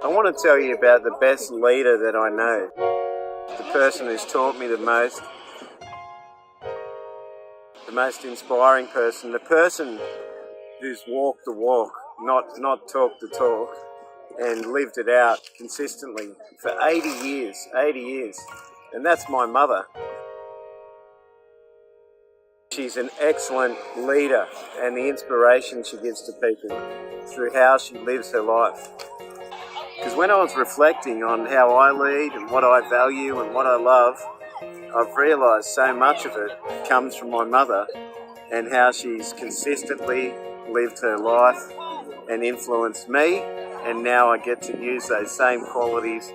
I want to tell you about the best leader that I know, the person who's taught me the most inspiring person, the person who's walked the walk, not talked the talk, and lived it out consistently for 80 years, and that's my mother. She's an excellent leader, and the inspiration she gives to people through how she lives her life. Because when I was reflecting on how I lead and what I value and what I love, I've realised so much of it comes from my mother and how she's consistently lived her life and influenced me, and now I get to use those same qualities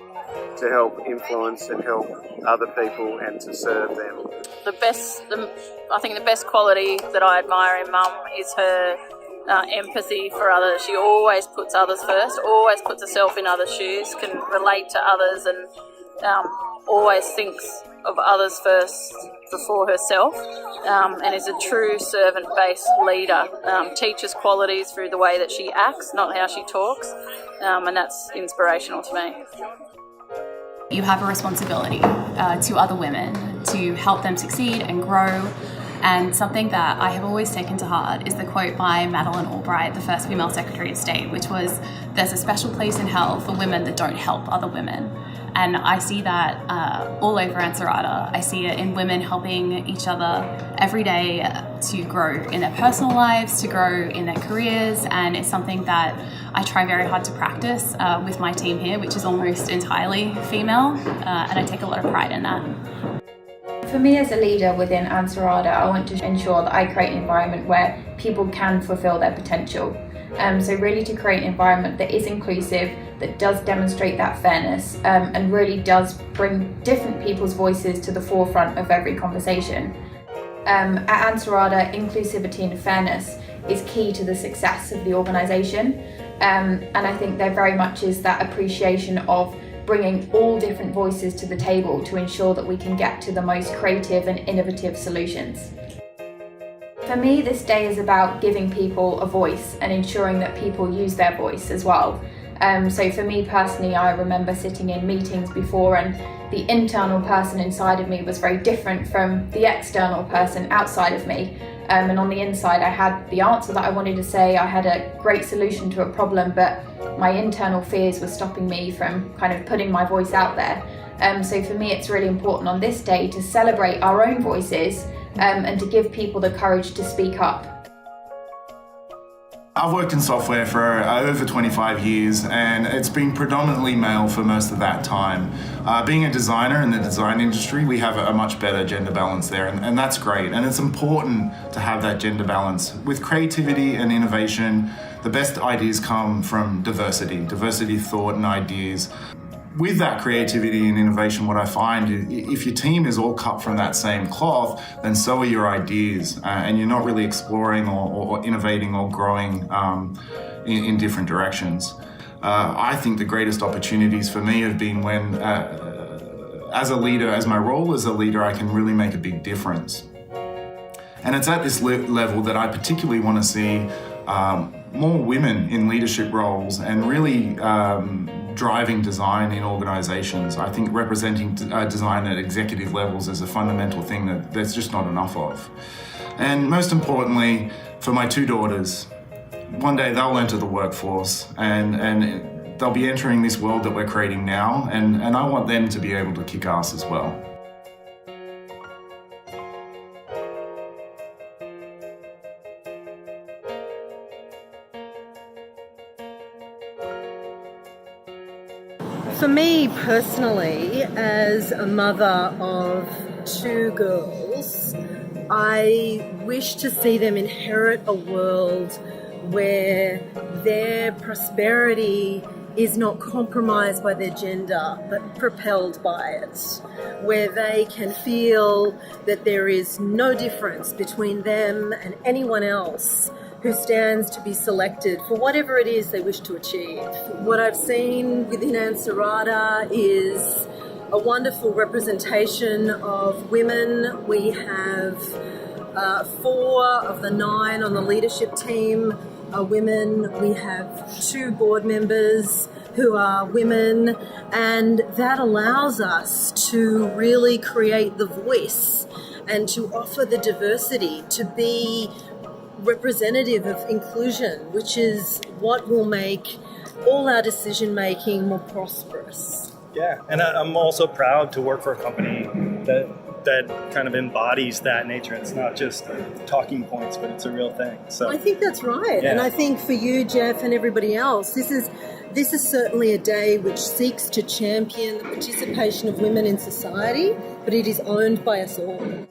to help influence and help other people and to serve them. I think the best quality that I admire in Mum is her empathy for others. She always puts others first, always puts herself in others' shoes, can relate to others, and always thinks of others first before herself, and is a true servant-based leader. Teaches qualities through the way that she acts, not how she talks, and that's inspirational to me. You have a responsibility to other women to help them succeed and grow. And something that I have always taken to heart is the quote by Madeleine Albright, the first female Secretary of State, which was, "There's a special place in hell for women that don't help other women." And I see that all over Ansarada. I see it in women helping each other every day to grow in their personal lives, to grow in their careers, and it's something that I try very hard to practice with my team here, which is almost entirely female, and I take a lot of pride in that. For me as a leader within Ansarada, I want to ensure that I create an environment where people can fulfill their potential. So really to create an environment that is inclusive, that does demonstrate that fairness, and really does bring different people's voices to the forefront of every conversation. At Ansarada, inclusivity and fairness is key to the success of the organisation, and I think there very much is that appreciation of bringing all different voices to the table to ensure that we can get to the most creative and innovative solutions. For me, this day is about giving people a voice and ensuring that people use their voice as well. So for me personally, I remember sitting in meetings before and the internal person inside of me was very different from the external person outside of me. And on the inside, I had the answer that I wanted to say, I had a great solution to a problem, but my internal fears were stopping me from kind of putting my voice out there. So for me, it's really important on this day to celebrate our own voices and to give people the courage to speak up. I've worked in software for over 25 years, and it's been predominantly male for most of that time. Being a designer in the design industry, we have a much better gender balance there, and that's great. And it's important to have that gender balance. With creativity and innovation, the best ideas come from diversity of thought and ideas. With that creativity and innovation, what I find is if your team is all cut from that same cloth, then so are your ideas, and you're not really exploring or innovating or growing in different directions. I think the greatest opportunities for me have been when, as a leader, as my role as a leader, I can really make a big difference. And it's at this level that I particularly want to see more women in leadership roles and really driving design in organizations. I think representing design at executive levels is a fundamental thing that there's just not enough of. And most importantly, for my two daughters, one day they'll enter the workforce and they'll be entering this world that we're creating now, and I want them to be able to kick ass as well. For me personally, as a mother of two girls, I wish to see them inherit a world where their prosperity is not compromised by their gender, but propelled by it, where they can feel that there is no difference between them and anyone else who stands to be selected for whatever it is they wish to achieve. What I've seen within Ansarada is a wonderful representation of women. We have 4 of the 9 on the leadership team are women. We have 2 board members who are women, and that allows us to really create the voice and to offer the diversity, to be representative of inclusion, which is what will make all our decision making more prosperous. Yeah, and I'm also proud to work for a company that kind of embodies that nature. It's not just talking points, but it's a real thing. So I think that's right. Yeah. And I think for you, Jeff, and everybody else, this is certainly a day which seeks to champion the participation of women in society, but it is owned by us all.